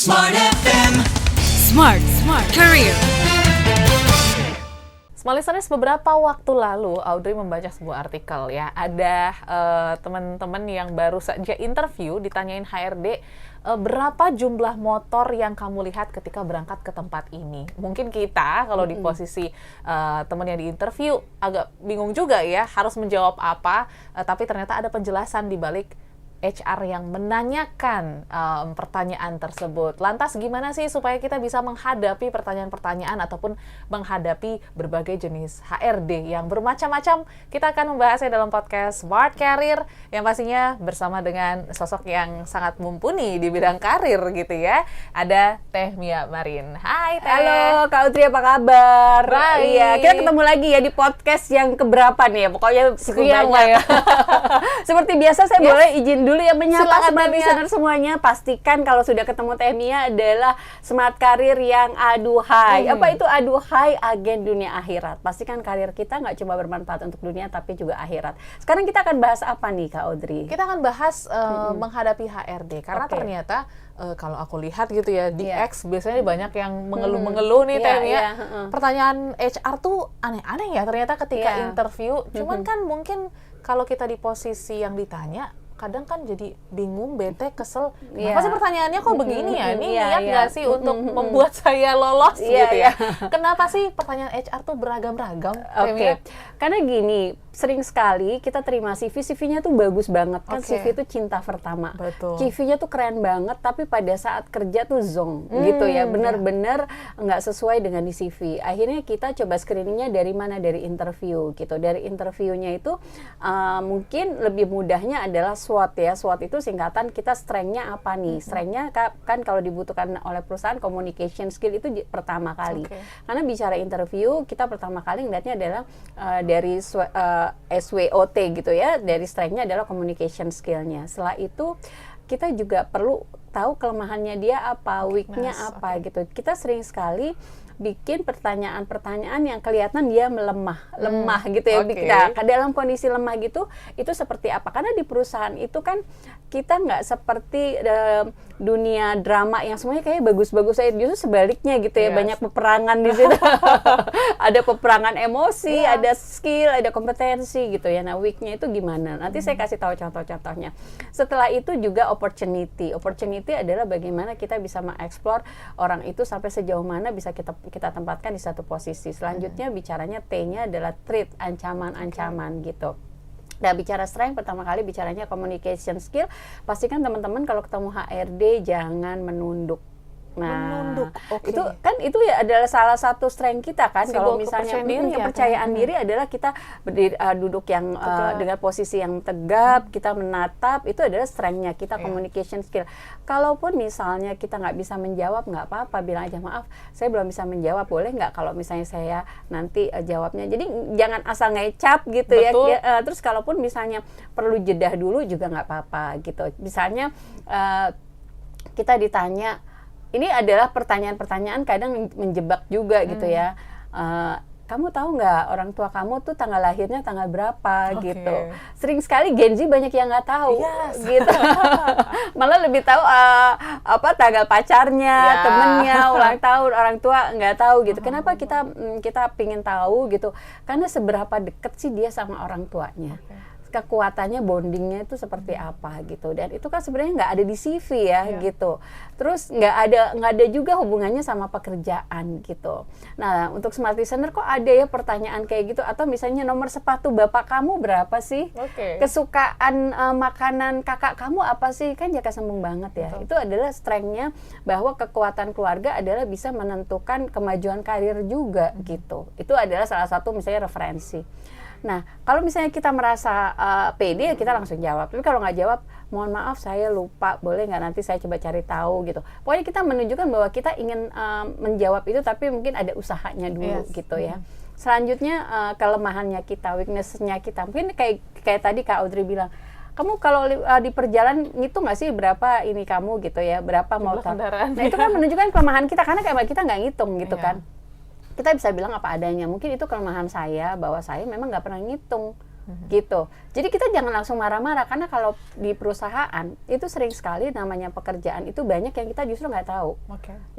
Smart FM. Smart Career. Smart listeners, beberapa waktu lalu Audrey membaca sebuah artikel ya. Ada teman-teman yang baru saja interview ditanyain HRD, berapa jumlah motor yang kamu lihat ketika berangkat ke tempat ini. Mungkin kita kalau di posisi teman yang diinterview agak bingung juga ya harus menjawab apa, tapi ternyata ada penjelasan di balik HR yang menanyakan pertanyaan tersebut. Lantas gimana sih supaya kita bisa menghadapi pertanyaan-pertanyaan ataupun menghadapi berbagai jenis HRD yang bermacam-macam? Kita akan membahasnya dalam podcast Smart Career yang pastinya bersama dengan sosok yang sangat mumpuni di bidang karir gitu ya. Ada Teh Mia Marin. Hai Teh. Halo Kak Audrey, apa kabar? Baik. Iya, kita ketemu lagi ya di podcast yang keberapa nih ya? Pokoknya Sekian banyak. lah ya. Seperti biasa saya boleh izin dulu ya menyapa Silakan, smart Teh Mia. listener semuanya. Pastikan kalau sudah ketemu Teh Mia adalah smart karir yang aduhai. Apa itu aduhai? Agen dunia akhirat. Pastikan karir kita nggak cuma bermanfaat untuk dunia tapi juga akhirat. Sekarang kita akan bahas apa nih Kak Audrey? Kita akan bahas menghadapi HRD karena Oke. ternyata kalau aku lihat gitu ya di Iya. X biasanya banyak yang mengeluh-mengeluh nih Iya, Teh Mia. iya, Pertanyaan HR tuh aneh-aneh ya ternyata ketika Iya. interview. Cuman kan mungkin kalau kita di posisi yang ditanya kadang kan jadi bingung, bete, kesel. Iya. Kenapa sih pertanyaannya kok begini ya? Ini Iya, niat iya. nggak sih untuk membuat saya lolos Iya, gitu iya. ya? Kenapa sih pertanyaan HR tuh beragam-ragam? Teh Oke, Mia? karena gini, sering sekali kita terima CV-nya tuh bagus banget kan. Oke. CV itu cinta pertama. Betul. CV-nya tuh keren banget, tapi pada saat kerja tuh zonk gitu ya, benar-benar nggak sesuai dengan di CV. Akhirnya kita coba screeningnya dari mana? Dari interview gitu. Dari interviewnya itu mungkin lebih mudahnya adalah SWOT ya. SWOT itu singkatan kita strength-nya apa nih? Strength-nya kan kalau dibutuhkan oleh perusahaan, communication skill itu pertama kali. Oke. Karena bicara interview, kita pertama kali ngeliatnya adalah dari SWOT gitu ya, dari strength-nya adalah communication skill-nya. Setelah itu kita juga perlu tahu kelemahannya dia apa, weak-nya Weakness, apa gitu. Kita sering sekali bikin pertanyaan-pertanyaan yang kelihatan dia lemah gitu ya. Oke. Nah, dalam kondisi lemah gitu, itu seperti apa? Karena di perusahaan itu kan kita nggak seperti dunia drama yang semuanya kayak bagus-bagus aja. Justru sebaliknya gitu ya, Yes. banyak peperangan di situ. Ada peperangan emosi, ada skill, ada kompetensi gitu ya. Nah, weak-nya itu gimana? Nanti saya kasih tahu contoh-contohnya. Setelah itu juga opportunity. Opportunity adalah bagaimana kita bisa mengeksplor orang itu sampai sejauh mana bisa kita tempatkan di satu posisi. Selanjutnya bicaranya T-nya adalah threat, ancaman-ancaman gitu. Nah, bicara strength, pertama kali bicaranya communication skill. Pastikan teman-teman kalau ketemu HRD jangan menunduk. Nah, Menunduk, oke. itu ya adalah salah satu strength kita kan. Simbol Kalau misalnya kepercayaan diri ya, kepercayaan diri adalah kita berdiri, duduk yang dengan posisi yang tegap, kita menatap, itu adalah strength-nya kita, communication skill. Kalaupun misalnya kita nggak bisa menjawab, nggak apa-apa, bilang aja maaf, saya belum bisa menjawab, boleh nggak kalau misalnya saya nanti jawabnya. Jadi jangan asal ngecap gitu. Betul. Ya. Terus kalaupun misalnya perlu jeda dulu juga nggak apa-apa gitu. Misalnya kita ditanya, ini adalah pertanyaan-pertanyaan kadang menjebak juga gitu ya. Kamu tahu nggak orang tua kamu tuh tanggal lahirnya tanggal berapa gitu. Sering sekali Gen Z banyak yang nggak tahu gitu. Malah lebih tahu tanggal pacarnya, Ya. temennya, ulang tahun orang tua nggak tahu gitu. Kenapa kita pingin tahu gitu? Karena seberapa deket sih dia sama orang tuanya. Kekuatannya, bondingnya itu seperti apa gitu. Dan itu kan sebenarnya nggak ada di CV ya gitu. Terus nggak ada juga hubungannya sama pekerjaan gitu. Nah, untuk smart listener kok ada ya pertanyaan kayak gitu, atau misalnya nomor sepatu bapak kamu berapa sih? Oke. Kesukaan makanan kakak kamu apa sih? Kan jaka sembung banget ya. Betul. Itu adalah strength-nya bahwa kekuatan keluarga adalah bisa menentukan kemajuan karir juga gitu. Itu adalah salah satu misalnya referensi. Nah, kalau misalnya kita merasa pede, kita langsung jawab. Tapi kalau nggak jawab, mohon maaf saya lupa, boleh nggak nanti saya coba cari tahu gitu. Pokoknya kita menunjukkan bahwa kita ingin menjawab itu, tapi mungkin ada usahanya dulu gitu ya. Selanjutnya kelemahannya kita, weakness-nya kita. Mungkin kayak tadi Kak Audrey bilang, kamu kalau di perjalanan ngitung nggak sih berapa ini kamu gitu ya, berapa motor. Kendaraan. Nah, itu kan menunjukkan kelemahan kita, karena kayak kita nggak ngitung gitu Iya. kan. Kita bisa bilang apa adanya. Mungkin itu kelemahan saya, bahwa saya memang nggak pernah ngitung gitu. Jadi kita jangan langsung marah-marah, karena kalau di perusahaan itu sering sekali namanya pekerjaan itu banyak yang kita justru nggak tahu.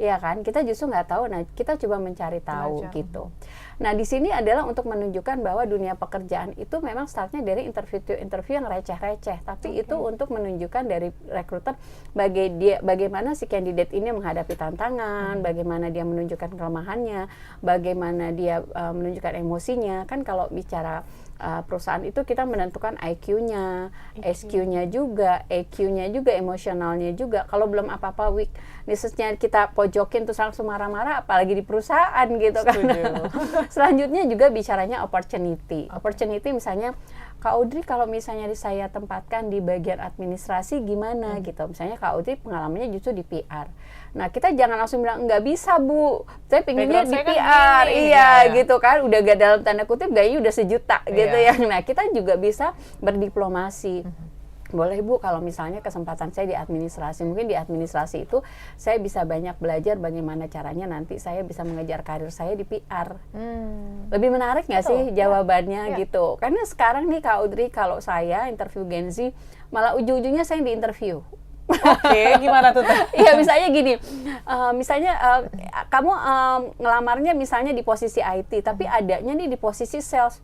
Iya kan, kita justru nggak tahu. Nah, kita coba mencari tahu gitu. Nah, di sini adalah untuk menunjukkan bahwa dunia pekerjaan itu memang startnya dari interview yang receh-receh, tapi itu untuk menunjukkan dari rekruter bagaimana si kandidat ini menghadapi tantangan, bagaimana dia menunjukkan kelemahannya, bagaimana dia menunjukkan emosinya. Kan kalau bicara perusahaan itu kita menentukan IQ-nya, SQ-nya juga, EQ-nya juga, emosionalnya juga. Kalau belum apa-apa weakness-nya kita pojokin terus langsung marah-marah, apalagi di perusahaan gitu kan. Selanjutnya juga bicaranya opportunity. Opportunity misalnya, Kak Audrey kalau misalnya saya tempatkan di bagian administrasi gimana gitu. Misalnya Kak Audrey pengalamannya justru di PR. Nah, kita jangan langsung bilang nggak bisa Bu, saya pinginnya di PR, iya gitu kan, udah gak dalam tanda kutip gajinya udah sejuta gitu ya. Nah, kita juga bisa berdiplomasi. Boleh Bu, kalau misalnya kesempatan saya di administrasi, mungkin di administrasi itu saya bisa banyak belajar bagaimana caranya nanti saya bisa mengejar karir saya di PR. Lebih menarik nggak sih jawabannya gitu? Karena sekarang nih Kak Audrey, kalau saya interview Gen Z, malah ujung-ujungnya saya yang diinterview. Oke, gimana tuh? Iya, misalnya gini, kamu ngelamarnya misalnya di posisi IT, tapi adanya nih di posisi sales.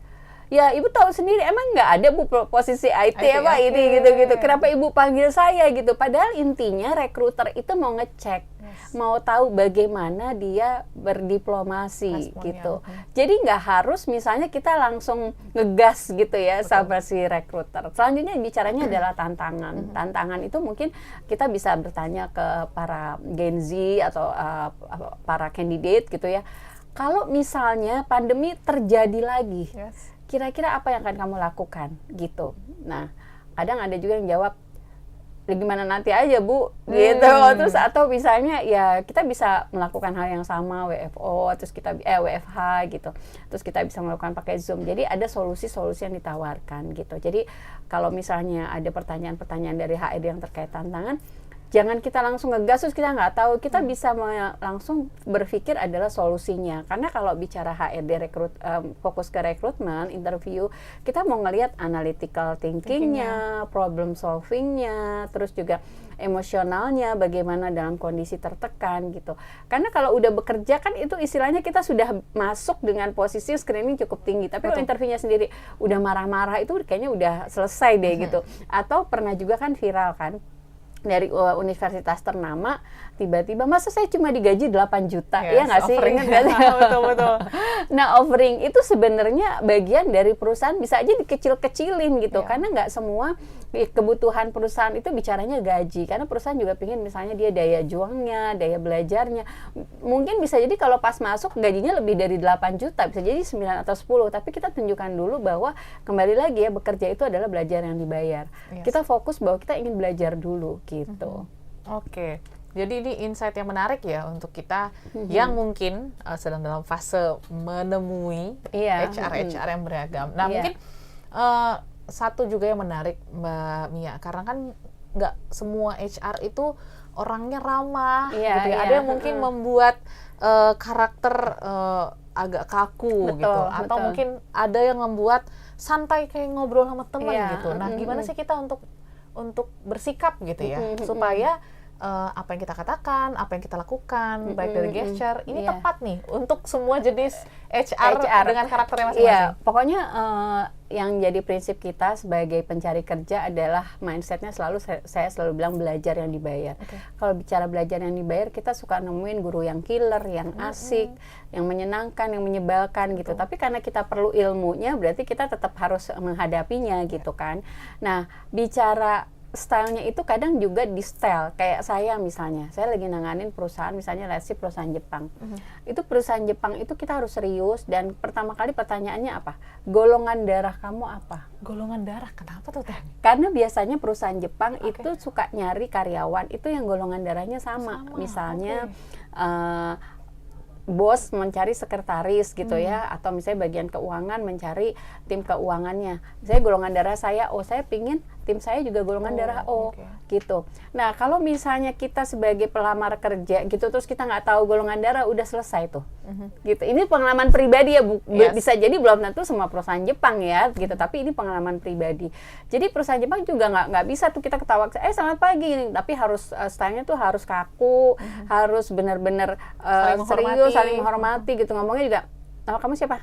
Ya, Ibu tahu sendiri, emang nggak ada Bu posisi IT apa ini gitu-gitu. Kenapa Ibu panggil saya gitu? Padahal intinya rekruter itu mau ngecek, mau tahu bagaimana dia berdiplomasi gitu. Jadi nggak harus misalnya kita langsung ngegas gitu ya sama si rekruter. Selanjutnya bicaranya adalah tantangan. Tantangan itu mungkin kita bisa bertanya ke para Gen Z atau para kandidat gitu ya. Kalau misalnya pandemi terjadi lagi, kira-kira apa yang akan kamu lakukan gitu. Nah, kadang ada juga yang jawab, ya gimana nanti aja Bu gitu. Terus atau misalnya ya kita bisa melakukan hal yang sama, WFO, terus kita WFH gitu. Terus kita bisa melakukan pakai Zoom. Jadi ada solusi-solusi yang ditawarkan gitu. Jadi kalau misalnya ada pertanyaan-pertanyaan dari HRD yang terkait tantangan, jangan kita langsung ngegas terus kita nggak tahu. Kita bisa langsung berpikir adalah solusinya. Karena kalau bicara HRD fokus ke rekrutmen, interview, kita mau ngelihat analytical thinkingnya, problem solvingnya, terus juga emosionalnya, bagaimana dalam kondisi tertekan gitu. Karena kalau udah bekerja kan itu istilahnya kita sudah masuk dengan posisi screening cukup tinggi. Tapi kalau interviewnya sendiri udah marah-marah itu kayaknya udah selesai deh gitu. Atau pernah juga kan viral kan, dari universitas ternama, tiba-tiba masa saya cuma digaji 8 juta, ya nggak sih? Ingat nggak sih? Betul. Nah, offering itu sebenarnya bagian dari perusahaan, bisa aja dikecil-kecilin gitu, karena nggak semua kebutuhan perusahaan itu bicaranya gaji, karena perusahaan juga pingin misalnya dia daya juangnya, daya belajarnya, mungkin bisa jadi kalau pas masuk gajinya lebih dari 8 juta, bisa jadi 9 atau 10, tapi kita tunjukkan dulu bahwa kembali lagi ya, bekerja itu adalah belajar yang dibayar. Kita fokus bahwa kita ingin belajar dulu gitu. Oke. Jadi ini insight yang menarik ya untuk kita yang mungkin sedang dalam fase menemui HR yang beragam. Nah, mungkin satu juga yang menarik Mbak Mia, karena kan nggak semua HR itu orangnya ramah gitu ya. Ada yang mungkin membuat karakter agak kaku gitu, atau mungkin ada yang membuat santai kayak ngobrol sama teman gitu. Nah, gimana sih kita untuk bersikap gitu ya, supaya apa yang kita katakan, apa yang kita lakukan, baik dari gesture, ini tepat nih untuk semua jenis HR dengan karakternya masing-masing. Iya, pokoknya yang jadi prinsip kita sebagai pencari kerja adalah mindsetnya saya selalu bilang belajar yang dibayar. Kalau bicara belajar yang dibayar, kita suka nemuin guru yang killer, yang asik, yang menyenangkan, yang menyebalkan gitu. Tapi karena kita perlu ilmunya, berarti kita tetap harus menghadapinya gitu kan. Nah, bicara stylenya itu kadang juga di style. Kayak saya misalnya, saya lagi nanganin perusahaan, misalnya let's say perusahaan Jepang. Itu perusahaan Jepang itu kita harus serius, dan pertama kali pertanyaannya apa? Golongan darah kamu apa? Golongan darah, kenapa tuh Teh? Karena biasanya perusahaan Jepang itu suka nyari karyawan itu yang golongan darahnya sama. Misalnya bos mencari sekretaris gitu ya, atau misalnya bagian keuangan mencari tim keuangannya. Saya golongan darah saya, saya pingin tim saya juga golongan darah O, oke. gitu. Nah, kalau misalnya kita sebagai pelamar kerja gitu, terus kita nggak tahu golongan darah, udah selesai tuh, gitu. Ini pengalaman pribadi ya, Yes. bisa jadi belum tentu semua perusahaan Jepang ya, gitu. Tapi ini pengalaman pribadi. Jadi perusahaan Jepang juga nggak bisa tuh kita ketawa, selamat pagi, tapi harus stylenya tuh harus kaku, harus benar-benar Saling serius, menghormati. saling menghormati, gitu. Ngomongnya juga, nama kamu siapa?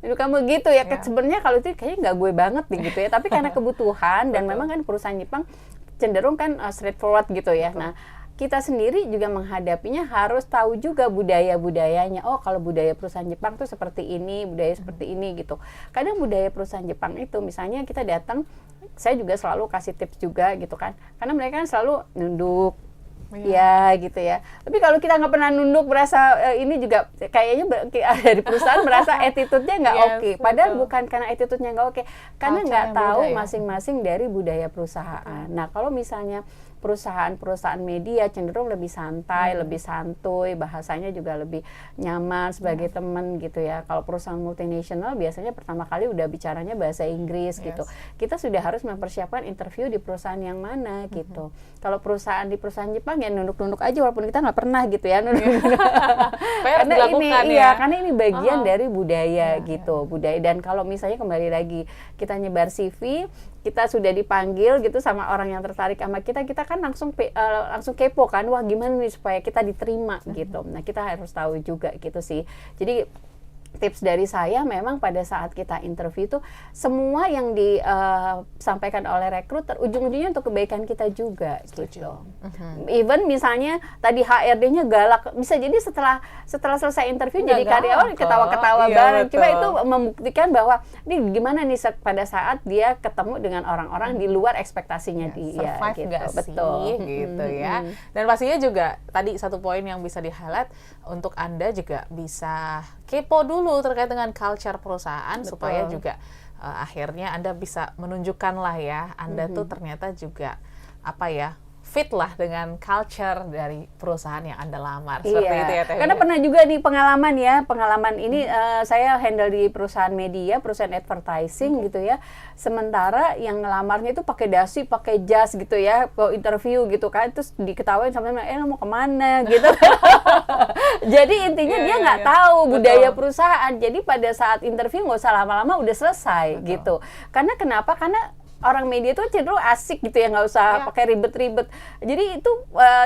Itu kamu gitu ya, Ya. sebenarnya kalau itu kayaknya nggak gue banget nih gitu ya, tapi karena kebutuhan dan Betul. memang kan perusahaan Jepang cenderung kan straightforward gitu ya. Nah, kita sendiri juga menghadapinya harus tahu juga budaya-budayanya. Oh, kalau budaya perusahaan Jepang tuh seperti ini, budaya seperti ini gitu. Kadang budaya perusahaan Jepang itu misalnya kita datang, saya juga selalu kasih tips juga gitu kan. Karena mereka kan selalu nunduk, ya gitu ya. Tapi kalau kita nggak pernah nunduk, berasa ini juga kayaknya dari perusahaan merasa attitude-nya nggak Yes, oke. Padahal betul. bukan karena attitude-nya nggak oke, karena Culture nggak yang tahu beda ya. masing-masing dari budaya perusahaan. Nah, kalau misalnya perusahaan media cenderung lebih santai, lebih santuy, bahasanya juga lebih nyaman sebagai teman gitu ya. Kalau perusahaan multinasional biasanya pertama kali udah bicaranya bahasa Inggris gitu. Kita sudah harus mempersiapkan interview di perusahaan yang mana gitu. Kalau di perusahaan Jepang ya nunduk-nunduk aja walaupun kita nggak pernah gitu ya. Nunduk-nunduk. Harus Karena ini dilakukan iya, ya. karena ini bagian dari budaya gitu, budaya. Dan kalau misalnya kembali lagi kita nyebar CV, kita sudah dipanggil gitu sama orang yang tertarik sama kita kan langsung kepo kan, wah gimana nih supaya kita diterima gitu. Nah, kita harus tahu juga gitu sih. Jadi tips dari saya memang pada saat kita interview itu semua yang disampaikan oleh rekruter ujung-ujungnya untuk kebaikan kita juga gitu. Even misalnya tadi HRD-nya galak, bisa jadi setelah selesai interview Nggak jadi karyawan galak ketawa-ketawa kok. Iya, bareng. Cuma betul. itu membuktikan bahwa ini gimana nih pada saat dia ketemu dengan orang-orang di luar ekspektasinya dia survive gitu. nggak Betul. sih gitu ya. Dan pastinya juga tadi satu poin yang bisa di-highlight untuk Anda juga bisa kepo dulu terkait dengan culture perusahaan. Betul. Supaya juga akhirnya Anda bisa menunjukkan lah ya Anda tuh ternyata juga apa ya, fit lah dengan culture dari perusahaan yang Anda lamar. Seperti itu ya Teh. Karena pernah juga nih pengalaman ini saya handle di perusahaan media, perusahaan advertising gitu ya. Sementara yang ngelamarnya itu pakai dasi, pakai jas gitu ya, mau interview gitu kan, terus diketawain sama lo mau kemana gitu. Jadi intinya dia nggak tahu budaya perusahaan. Jadi pada saat interview nggak usah lama-lama, udah selesai gitu. Karena kenapa? Karena orang media tuh cenderung asik gitu ya, nggak usah pakai ribet-ribet. Jadi itu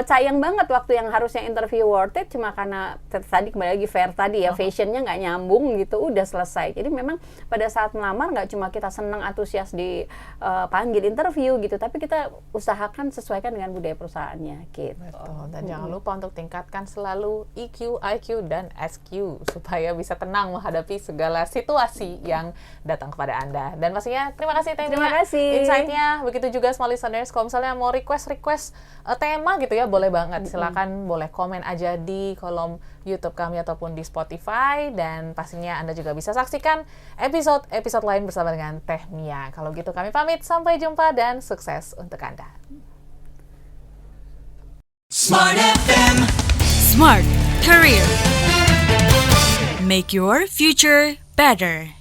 sayang banget waktu yang harusnya interview worth it cuma karena tadi kembali lagi fair tadi ya, fashionnya nggak nyambung gitu, udah selesai. Jadi memang pada saat melamar nggak cuma kita seneng antusias dipanggil interview gitu, tapi kita usahakan sesuaikan dengan budaya perusahaannya gitu. Betul. Dan jangan lupa untuk tingkatkan selalu EQ, IQ, dan SQ supaya bisa tenang menghadapi segala situasi yang datang kepada Anda. Dan pastinya terima kasih Teh Mia. Terima kasih. Insight-nya. Begitu juga small listeners, kalau misalnya mau request tema gitu ya, boleh banget. Silakan boleh komen aja di kolom YouTube kami ataupun di Spotify, dan pastinya Anda juga bisa saksikan episode lain bersama dengan Teh Mia. Kalau gitu kami pamit, sampai jumpa dan sukses untuk Anda. Smart FM. Smart Career. Make your future better.